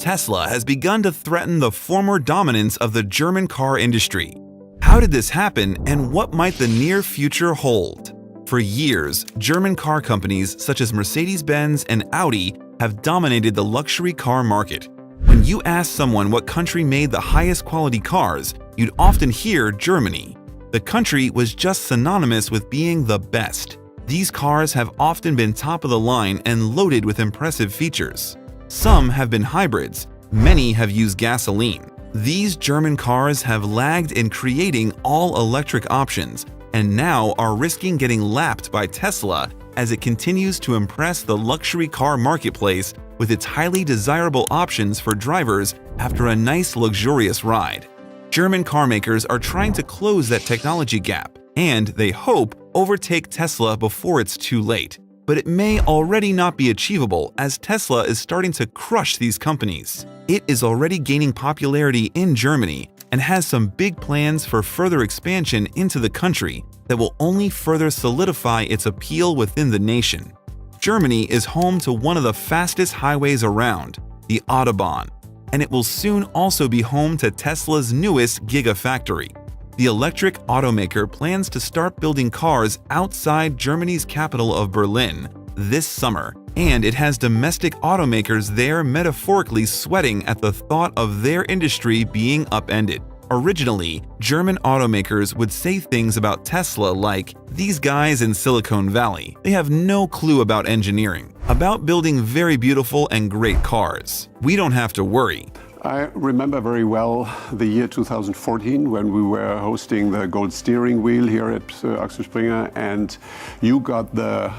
Tesla has begun to threaten the former dominance of the German car industry. How did this happen, and what might the near future hold? For years, German car companies such as Mercedes-Benz and Audi have dominated the luxury car market. When you ask someone what country made the highest quality cars, you'd often hear Germany. The country was just synonymous with being the best. These cars have often been top of the line and loaded with impressive features. Some have been hybrids, many have used gasoline. These German cars have lagged in creating all-electric options and now are risking getting lapped by Tesla as it continues to impress the luxury car marketplace with its highly desirable options for drivers after a nice luxurious ride. German carmakers are trying to close that technology gap, and they hope overtake Tesla before it's too late. But it may already not be achievable as Tesla is starting to crush these companies. It is already gaining popularity in Germany and has some big plans for further expansion into the country that will only further solidify its appeal within the nation. Germany is home to one of the fastest highways around, the Autobahn, and it will soon also be home to Tesla's newest Gigafactory. The electric automaker plans to start building cars outside Germany's capital of Berlin this summer, and it has domestic automakers there metaphorically sweating at the thought of their industry being upended. Originally, German automakers would say things about Tesla like, "These guys in Silicon Valley, they have no clue about engineering, about building very beautiful and great cars. We don't have to worry." I remember very well the year 2014 when we were hosting the Gold Steering Wheel here at Axel Springer, and you got the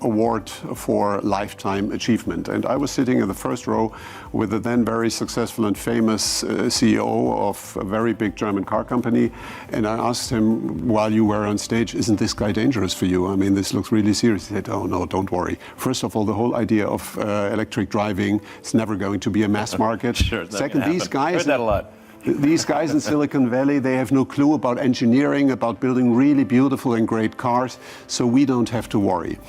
award for Lifetime Achievement. And I was sitting in the first row with the then very successful and famous CEO of a very big German car company, and I asked him while you were on stage, "Isn't this guy dangerous for you? I mean, this looks really serious." He said, "Oh no, don't worry. First of all, the whole idea of electric driving is never going to be a mass market. Sure. Second, these guys, heard that a lot. These guys in Silicon Valley, they have no clue about engineering, about building really beautiful and great cars, so we don't have to worry."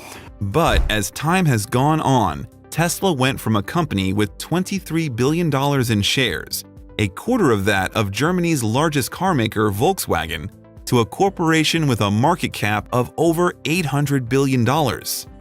But as time has gone on, Tesla went from a company with $23 billion in shares, a quarter of that of Germany's largest carmaker Volkswagen, to a corporation with a market cap of over $800 billion.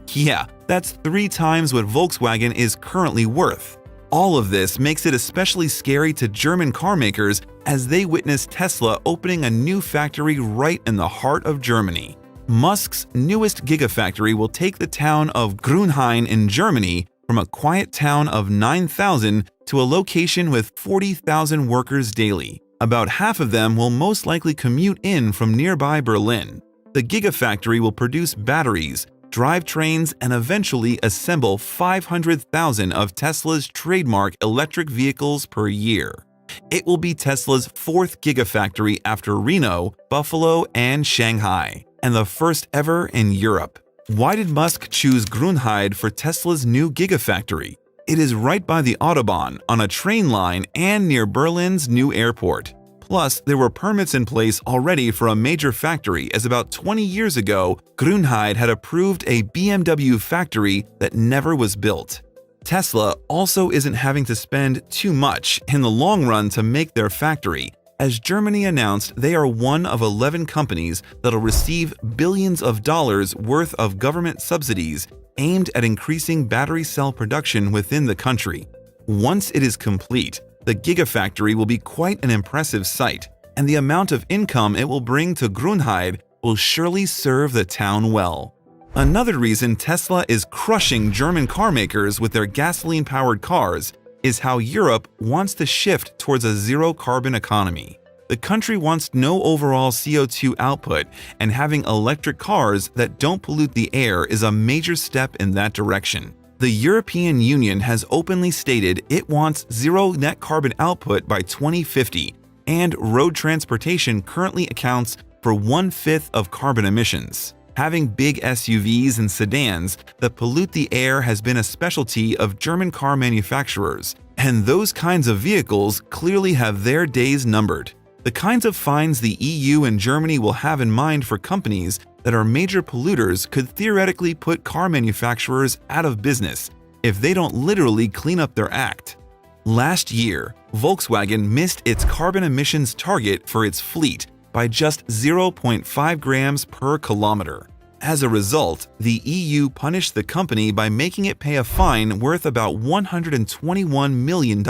Yeah, that's 3 times what Volkswagen is currently worth. All of this makes it especially scary to German carmakers as they witness Tesla opening a new factory right in the heart of Germany. Musk's newest Gigafactory will take the town of Grünhain in Germany from a quiet town of 9,000 to a location with 40,000 workers daily. About half of them will most likely commute in from nearby Berlin. The Gigafactory will produce batteries, drivetrains, and eventually assemble 500,000 of Tesla's trademark electric vehicles per year. It will be Tesla's 4th Gigafactory after Reno, Buffalo, and Shanghai, and the first ever in Europe. Why did Musk choose Grünheide for Tesla's new Gigafactory? It is right by the Autobahn, on a train line, and near Berlin's new airport. Plus, there were permits in place already for a major factory, as about 20 years ago, Grünheide had approved a BMW factory that never was built. Tesla also isn't having to spend too much in the long run to make their factory, as Germany announced they are one of 11 companies that'll receive billions of dollars worth of government subsidies aimed at increasing battery cell production within the country. Once it is complete, the Gigafactory will be quite an impressive sight, and the amount of income it will bring to Grünheide will surely serve the town well. Another reason Tesla is crushing German carmakers with their gasoline-powered cars is how Europe wants to shift towards a zero-carbon economy. The country wants no overall CO2 output, and having electric cars that don't pollute the air is a major step in that direction. The European Union has openly stated it wants zero net carbon output by 2050, and road transportation currently accounts for 1/5 of carbon emissions. Having big SUVs and sedans that pollute the air has been a specialty of German car manufacturers, and those kinds of vehicles clearly have their days numbered. The kinds of fines the EU and Germany will have in mind for companies that are major polluters could theoretically put car manufacturers out of business if they don't literally clean up their act. Last year, Volkswagen missed its carbon emissions target for its fleet by just 0.5 grams per kilometer. As a result, the EU punished the company by making it pay a fine worth about $121 million.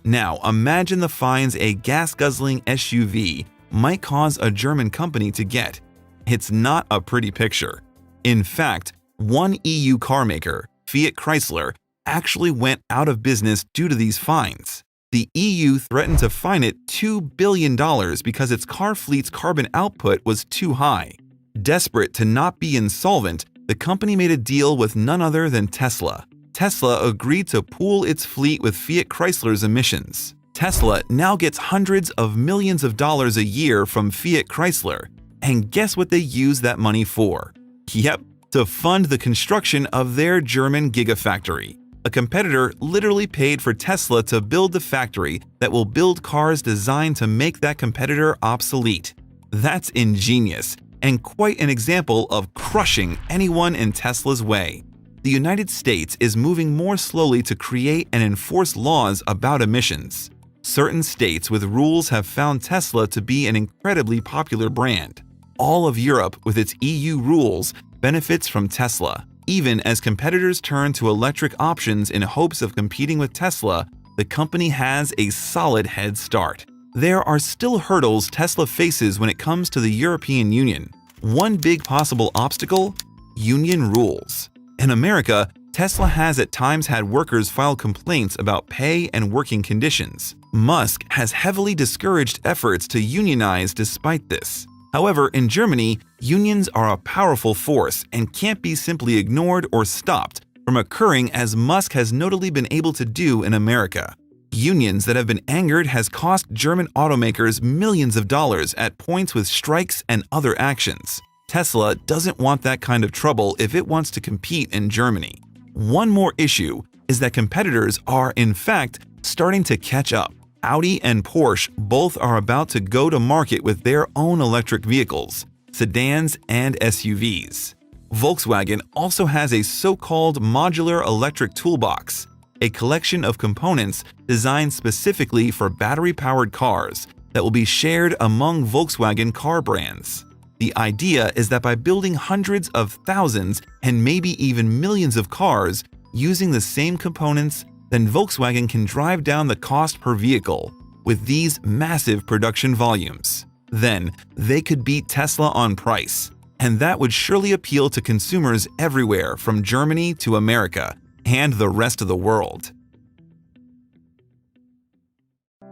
Now, imagine the fines a gas-guzzling SUV might cause a German company to get. It's not a pretty picture. In fact, one EU carmaker, Fiat Chrysler, actually went out of business due to these fines. The EU threatened to fine it $2 billion because its car fleet's carbon output was too high. Desperate to not be insolvent, the company made a deal with none other than Tesla. Tesla agreed to pool its fleet with Fiat Chrysler's emissions. Tesla now gets hundreds of millions of dollars a year from Fiat Chrysler. And guess what they use that money for? Yep, to fund the construction of their German gigafactory. A competitor literally paid for Tesla to build the factory that will build cars designed to make that competitor obsolete. That's ingenious, and quite an example of crushing anyone in Tesla's way. The United States is moving more slowly to create and enforce laws about emissions. Certain states with rules have found Tesla to be an incredibly popular brand. All of Europe, with its EU rules, benefits from Tesla. Even as competitors turn to electric options in hopes of competing with Tesla, the company has a solid head start. There are still hurdles Tesla faces when it comes to the European Union. One big possible obstacle? Union rules. In America, Tesla has at times had workers file complaints about pay and working conditions. Musk has heavily discouraged efforts to unionize despite this. However, in Germany, unions are a powerful force and can't be simply ignored or stopped from occurring as Musk has notably been able to do in America. Unions that have been angered has cost German automakers millions of dollars at points with strikes and other actions. Tesla doesn't want that kind of trouble if it wants to compete in Germany. One more issue is that competitors are, in fact, starting to catch up. Audi and Porsche both are about to go to market with their own electric vehicles, sedans and SUVs. Volkswagen also has a so-called modular electric toolbox, a collection of components designed specifically for battery-powered cars that will be shared among Volkswagen car brands. The idea is that by building hundreds of thousands and maybe even millions of cars using the same components, then Volkswagen can drive down the cost per vehicle with these massive production volumes. Then they could beat Tesla on price, and that would surely appeal to consumers everywhere from Germany to America and the rest of the world.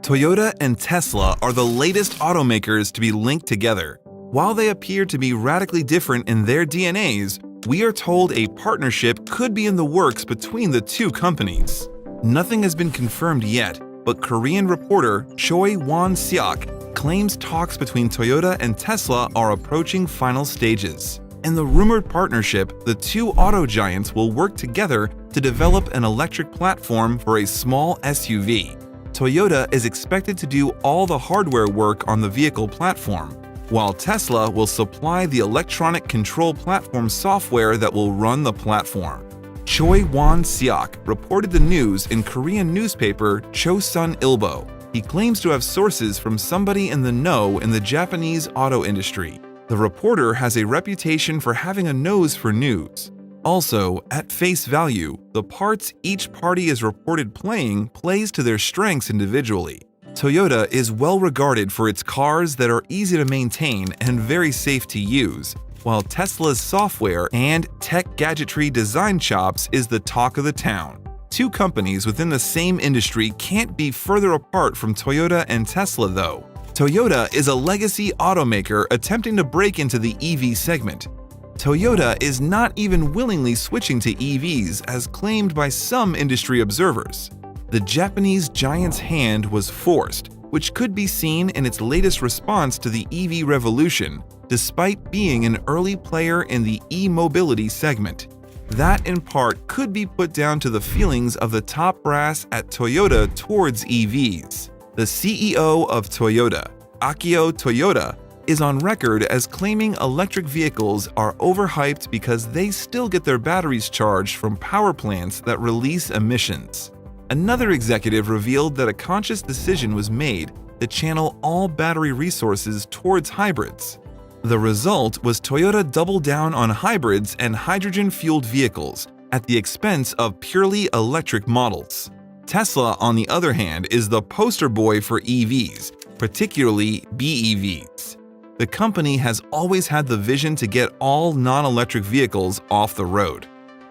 Toyota and Tesla are the latest automakers to be linked together. While they appear to be radically different in their DNAs, we are told a partnership could be in the works between the two companies. Nothing has been confirmed yet, but Korean reporter Choi Won-seok claims talks between Toyota and Tesla are approaching final stages. In the rumored partnership, the two auto giants will work together to develop an electric platform for a small SUV. Toyota is expected to do all the hardware work on the vehicle platform, while Tesla will supply the electronic control platform software that will run the platform. Choi Won-seok reported the news in Korean newspaper Chosun Ilbo. He claims to have sources from somebody in the know in the Japanese auto industry. The reporter has a reputation for having a nose for news. Also, at face value, the parts each party is reported playing plays to their strengths individually. Toyota is well regarded for its cars that are easy to maintain and very safe to use, while Tesla's software and tech gadgetry design chops is the talk of the town. Two companies within the same industry can't be further apart from Toyota and Tesla though. Toyota is a legacy automaker attempting to break into the EV segment. Toyota is not even willingly switching to EVs as claimed by some industry observers. The Japanese giant's hand was forced, which could be seen in its latest response to the EV revolution, despite being an early player in the e-mobility segment. That in part could be put down to the feelings of the top brass at Toyota towards EVs. The CEO of Toyota, Akio Toyoda, is on record as claiming electric vehicles are overhyped because they still get their batteries charged from power plants that release emissions. Another executive revealed that a conscious decision was made to channel all battery resources towards hybrids. The result was Toyota doubled down on hybrids and hydrogen-fueled vehicles at the expense of purely electric models. Tesla, on the other hand, is the poster boy for EVs, particularly BEVs. The company has always had the vision to get all non-electric vehicles off the road.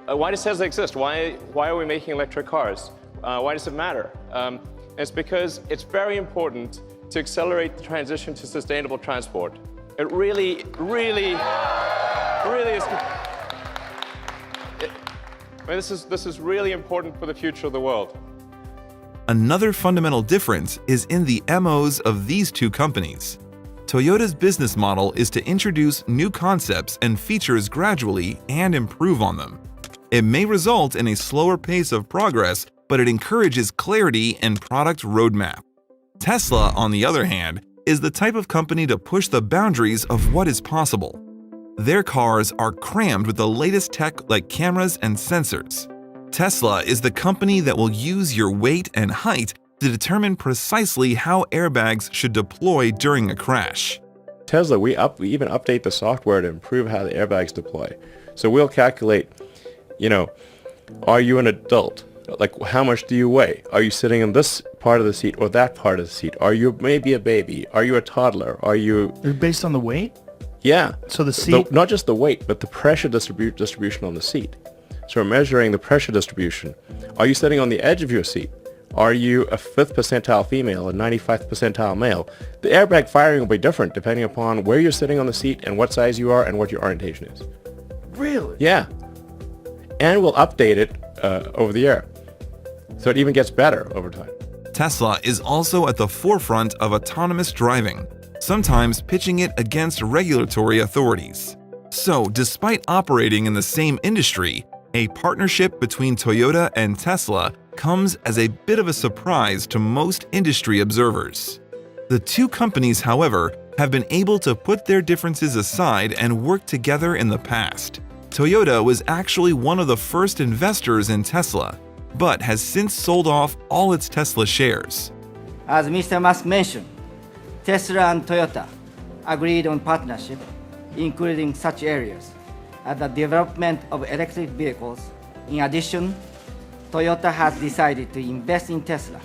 Why does Tesla exist? Why are we making electric cars? Why does it matter? It's because it's very important to accelerate the transition to sustainable transport. It really is. This is really important for the future of the world. Another fundamental difference is in the MOs of these two companies. Toyota's business model is to introduce new concepts and features gradually and improve on them. It may result in a slower pace of progress, but it encourages clarity and product roadmap. Tesla, on the other hand, is the type of company to push the boundaries of what is possible. Their cars are crammed with the latest tech like cameras and sensors. Tesla is the company that will use your weight and height to determine precisely how airbags should deploy during a crash. Tesla, we even update the software to improve how the airbags deploy. So we'll calculate, are you an adult? Like, how much do you weigh? Are you sitting in this part of the seat or that part of the seat? Are you maybe a baby? Are you a toddler? Are you... Based on the weight? Yeah. So the seat... Not just the weight, but the pressure distribution on the seat. So we're measuring the pressure distribution. Are you sitting on the edge of your seat? Are you a 5th percentile female, a 95th percentile male? The airbag firing will be different depending upon where you're sitting on the seat and what size you are and what your orientation is. Really? Yeah. And we'll update it over the air. So it even gets better over time. Tesla is also at the forefront of autonomous driving, sometimes pitching it against regulatory authorities. So, despite operating in the same industry, a partnership between Toyota and Tesla comes as a bit of a surprise to most industry observers. The two companies, however, have been able to put their differences aside and work together in the past. Toyota was actually one of the first investors in Tesla, but has since sold off all its Tesla shares. As Mr. Musk mentioned, Tesla and Toyota agreed on partnership, including such areas as the development of electric vehicles. In addition, Toyota has decided to invest in Tesla.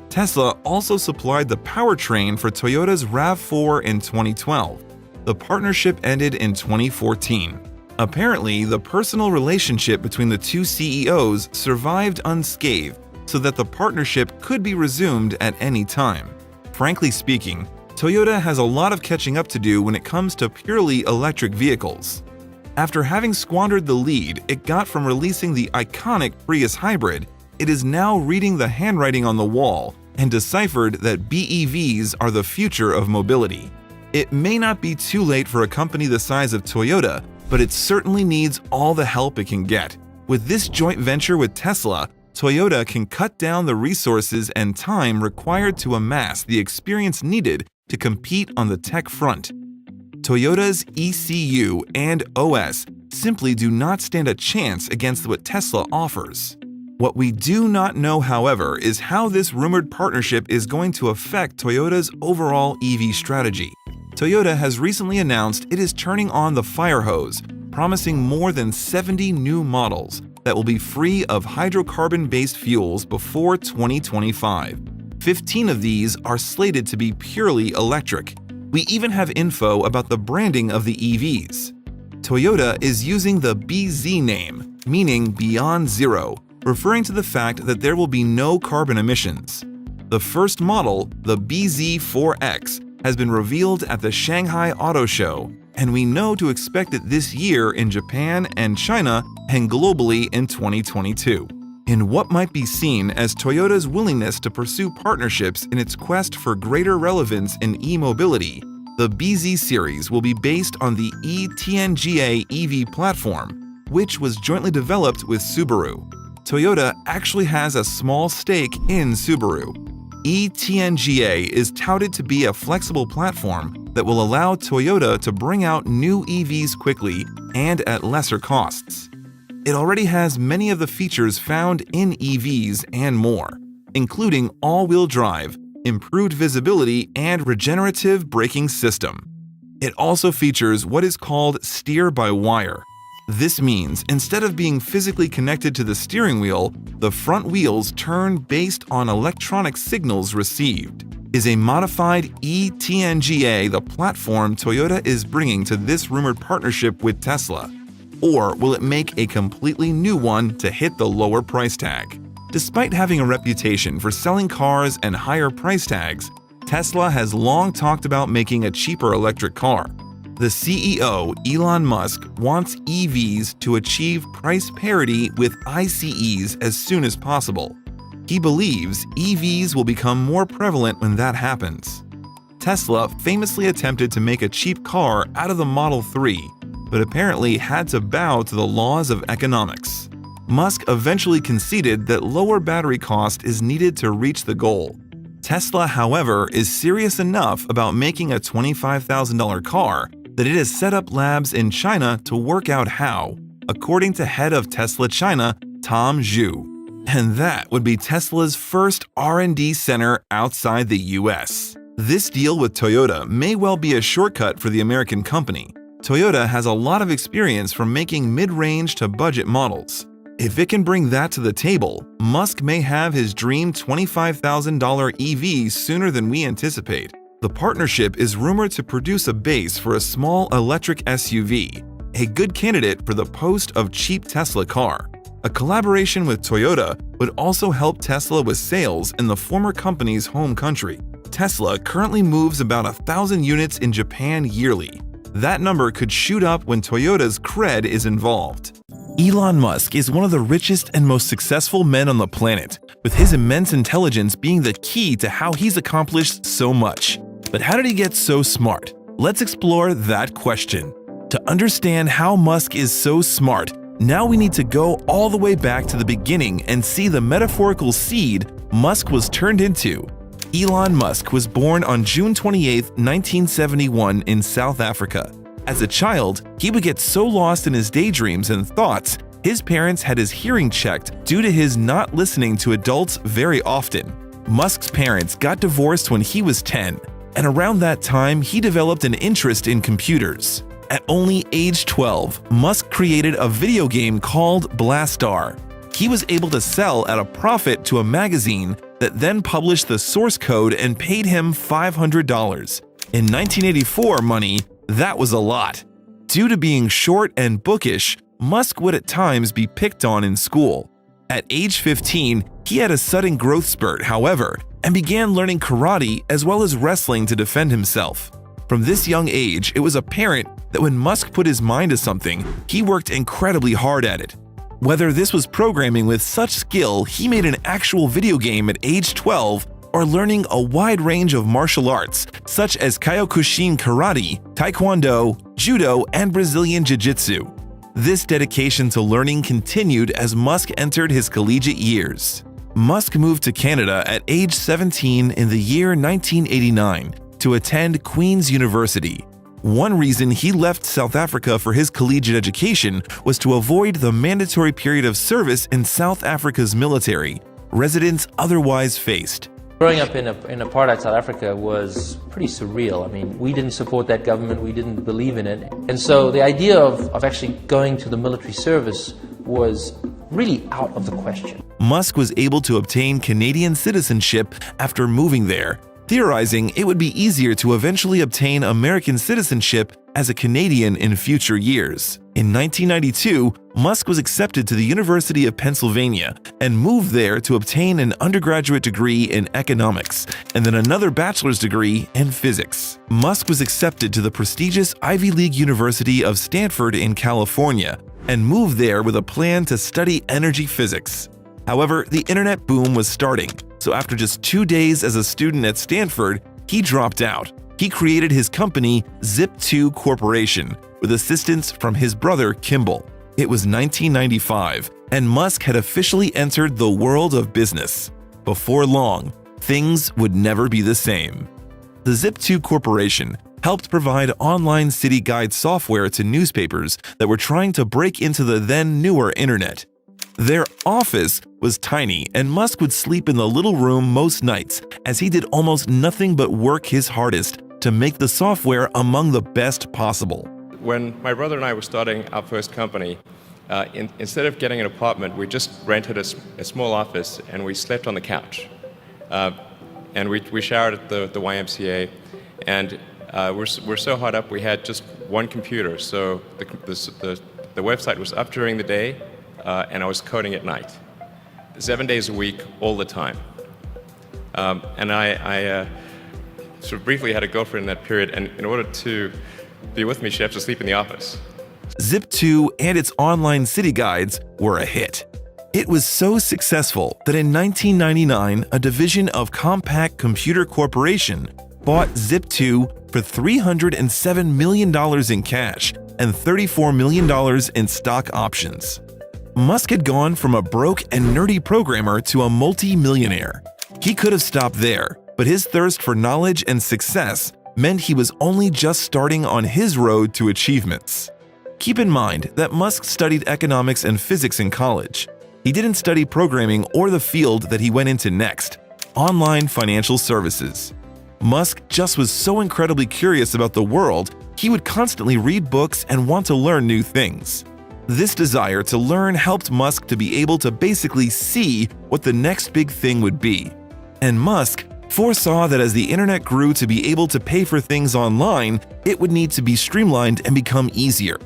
Tesla also supplied the powertrain for Toyota's RAV4 in 2012. The partnership ended in 2014. Apparently, the personal relationship between the two CEOs survived unscathed, so that the partnership could be resumed at any time. Frankly speaking, Toyota has a lot of catching up to do when it comes to purely electric vehicles. After having squandered the lead it got from releasing the iconic Prius hybrid, it is now reading the handwriting on the wall and deciphered that BEVs are the future of mobility. It may not be too late for a company the size of Toyota, but it certainly needs all the help it can get. With this joint venture with Tesla, Toyota can cut down the resources and time required to amass the experience needed to compete on the tech front. Toyota's ECU and OS simply do not stand a chance against what Tesla offers. What we do not know, however, is how this rumored partnership is going to affect Toyota's overall EV strategy. Toyota has recently announced it is turning on the fire hose, promising more than 70 new models that will be free of hydrocarbon-based fuels before 2025. 15 of these are slated to be purely electric. We even have info about the branding of the EVs. Toyota is using the BZ name, meaning Beyond Zero, referring to the fact that there will be no carbon emissions. The first model, the BZ4X, has been revealed at the Shanghai Auto Show, and we know to expect it this year in Japan and China and globally in 2022. In what might be seen as Toyota's willingness to pursue partnerships in its quest for greater relevance in e-mobility, the BZ series will be based on the e-TNGA EV platform, which was jointly developed with Subaru. Toyota actually has a small stake in Subaru. e-TNGA is touted to be a flexible platform that will allow Toyota to bring out new EVs quickly and at lesser costs. it already has many of the features found in EVs and more, including all-wheel drive, improved visibility, and regenerative braking system. It also features what is called steer-by-wire. This means instead of being physically connected to the steering wheel, the front wheels turn based on electronic signals received. Is a modified eTNGA the platform Toyota is bringing to this rumored partnership with Tesla? Or will it make a completely new one to hit the lower price tag? Despite having a reputation for selling cars and higher price tags, Tesla has long talked about making a cheaper electric car. The CEO, Elon Musk, wants EVs to achieve price parity with ICEs as soon as possible. He believes EVs will become more prevalent when that happens. Tesla famously attempted to make a cheap car out of the Model 3, but apparently had to bow to the laws of economics. Musk eventually conceded that lower battery cost is needed to reach the goal. Tesla, however, is serious enough about making a $25,000 car that it has set up labs in China to work out how, according to head of Tesla China, Tom Zhu. And that would be Tesla's first R&D center outside the US. This deal with Toyota may well be a shortcut for the American company. Toyota has a lot of experience from making mid-range to budget models. If it can bring that to the table, Musk may have his dream $25,000 EV sooner than we anticipate. The partnership is rumored to produce a base for a small electric SUV, a good candidate for the post of cheap Tesla car. A collaboration with Toyota would also help Tesla with sales in the former company's home country. Tesla currently moves about 1,000 units in Japan yearly. That number could shoot up when Toyota's cred is involved. Elon Musk is one of the richest and most successful men on the planet, with his immense intelligence being the key to how he's accomplished so much. But how did he get so smart? Let's explore that question. To understand how Musk is so smart, now we need to go all the way back to the beginning and see the metaphorical seed Musk was turned into. Elon Musk was born on June 28, 1971 in South Africa. As a child, he would get so lost in his daydreams and thoughts, his parents had his hearing checked due to his not listening to adults very often. Musk's parents got divorced when he was 10, and around that time he developed an interest in computers. At only age 12, Musk created a video game called Blastar. He was able to sell at a profit to a magazine that then published the source code and paid him $500. In 1984 money, that was a lot. Due to being short and bookish, Musk would at times be picked on in school. At age 15, he had a sudden growth spurt, however, and began learning karate as well as wrestling to defend himself. From this young age, it was apparent that when Musk put his mind to something, he worked incredibly hard at it. Whether this was programming with such skill he made an actual video game at age 12, or learning a wide range of martial arts such as Kyokushin Karate, Taekwondo, Judo, and Brazilian Jiu-Jitsu. This dedication to learning continued as Musk entered his collegiate years. Musk moved to Canada at age 17 in the year 1989 to attend Queen's University. One reason he left South Africa for his collegiate education was to avoid the mandatory period of service in South Africa's military, residents otherwise faced. Growing up in apartheid South Africa was pretty surreal. I mean, we didn't support that government, we didn't believe in it. And so the idea of actually going to the military service was really out of the question. Musk was able to obtain Canadian citizenship after moving there, theorizing it would be easier to eventually obtain American citizenship as a Canadian in future years. In 1992, Musk was accepted to the University of Pennsylvania and moved there to obtain an undergraduate degree in economics and then another bachelor's degree in physics. Musk was accepted to the prestigious Ivy League University of Stanford in California and moved there with a plan to study energy physics. However, the internet boom was starting, so after just 2 days as a student at Stanford, he dropped out. He created his company, Zip2 Corporation, with assistance from his brother Kimball. It was 1995, and Musk had officially entered the world of business. Before long, things would never be the same. The Zip2 Corporation helped provide online city guide software to newspapers that were trying to break into the then newer internet. Their office was tiny, and Musk would sleep in the little room most nights as he did almost nothing but work his hardest to make the software among the best possible. When my brother and I were starting our first company, instead of getting an apartment, we just rented a small office and we slept on the couch. And we showered at the YMCA, and we're so hot up we had just one computer. So the website was up during the day, and I was coding at night, 7 days a week, all the time. And I sort of briefly had a girlfriend in that period, and in order to be with me, she'd have to sleep in the office. Zip2 and its online city guides were a hit. It was so successful that in 1999, a division of Compaq Computer Corporation bought Zip2 for $307 million in cash and $34 million in stock options. Musk had gone from a broke and nerdy programmer to a multi-millionaire. He could have stopped there, but his thirst for knowledge and success meant he was only just starting on his road to achievements. Keep in mind that Musk studied economics and physics in college. He didn't study programming or the field that he went into next, online financial services. Musk just was so incredibly curious about the world, he would constantly read books and want to learn new things. This desire to learn helped Musk to be able to basically see what the next big thing would be. And Musk foresaw that as the internet grew to be able to pay for things online, it would need to be streamlined and become easier.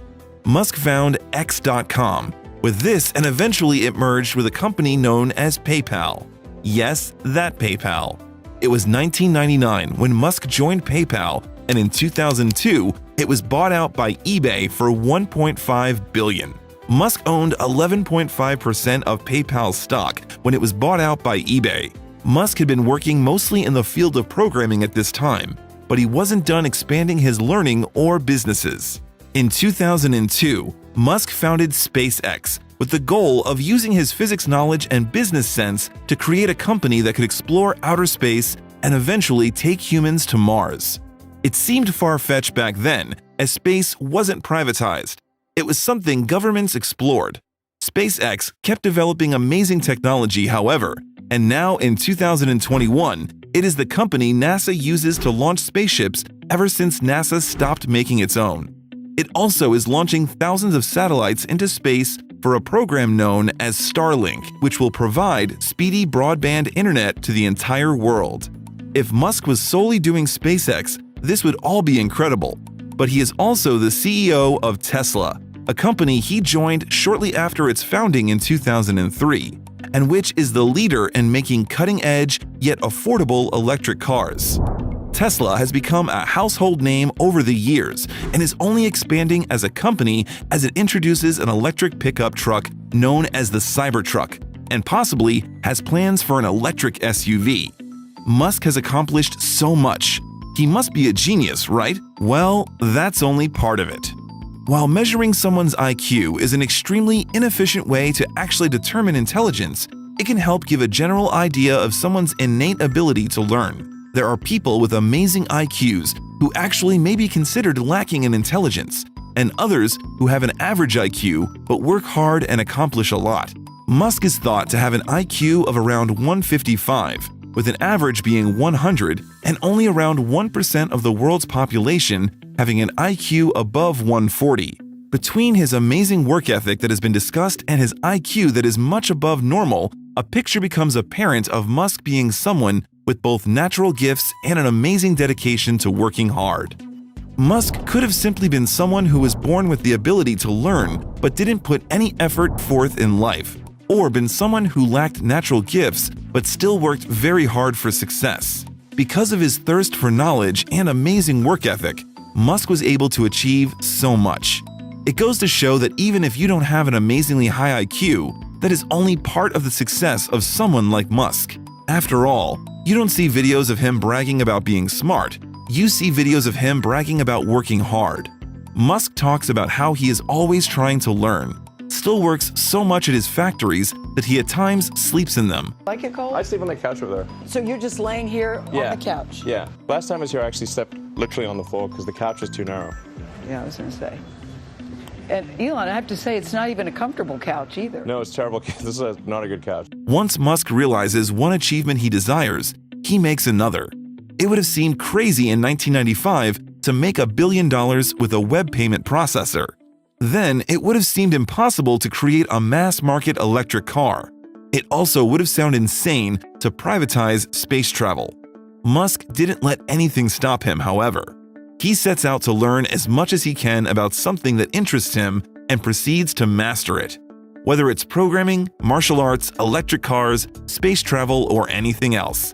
Musk found X.com. With this, and eventually it merged with a company known as PayPal. Yes, that PayPal. It was 1999 when Musk joined PayPal, and in 2002, it was bought out by eBay for $1.5 billion. Musk owned 11.5% of PayPal's stock when it was bought out by eBay. Musk had been working mostly in the field of programming at this time, but he wasn't done expanding his learning or businesses. In 2002, Musk founded SpaceX with the goal of using his physics knowledge and business sense to create a company that could explore outer space and eventually take humans to Mars. It seemed far-fetched back then, as space wasn't privatized. It was something governments explored. SpaceX kept developing amazing technology, however, and now in 2021, it is the company NASA uses to launch spaceships ever since NASA stopped making its own. It also is launching thousands of satellites into space for a program known as Starlink, which will provide speedy broadband internet to the entire world. If Musk was solely doing SpaceX, this would all be incredible. But he is also the CEO of Tesla, a company he joined shortly after its founding in 2003, and which is the leader in making cutting-edge yet affordable electric cars. Tesla has become a household name over the years and is only expanding as a company as it introduces an electric pickup truck known as the Cybertruck, and possibly has plans for an electric SUV. Musk has accomplished so much. He must be a genius, right? Well, that's only part of it. While measuring someone's IQ is an extremely inefficient way to actually determine intelligence, it can help give a general idea of someone's innate ability to learn. There are people with amazing IQs who actually may be considered lacking in intelligence, and others who have an average IQ but work hard and accomplish a lot. Musk is thought to have an IQ of around 155, with an average being 100 and only around 1% of the world's population having an IQ above 140. Between his amazing work ethic that has been discussed and his IQ that is much above normal, a picture becomes apparent of Musk being someone with both natural gifts and an amazing dedication to working hard. Musk could have simply been someone who was born with the ability to learn but didn't put any effort forth in life, or been someone who lacked natural gifts but still worked very hard for success. Because of his thirst for knowledge and amazing work ethic, Musk was able to achieve so much. It goes to show that even if you don't have an amazingly high IQ, that is only part of the success of someone like Musk. After all, you don't see videos of him bragging about being smart. You see videos of him bragging about working hard. Musk talks about how he is always trying to learn, still works so much at his factories that he at times sleeps in them. Like it, Cole? I sleep on the couch over there. So you're just laying here on the couch? Yeah. Last time I was here, I actually slept literally on the floor because the couch was too narrow. Yeah, I was going to say. And Elon, I have to say, it's not even a comfortable couch either. No, it's terrible. This is not a good couch. Once Musk realizes one achievement he desires, he makes another. It would have seemed crazy in 1995 to make $1 billion with a web payment processor. Then it would have seemed impossible to create a mass-market electric car. It also would have sounded insane to privatize space travel. Musk didn't let anything stop him, however. He sets out to learn as much as he can about something that interests him and proceeds to master it. Whether it's programming, martial arts, electric cars, space travel, or anything else.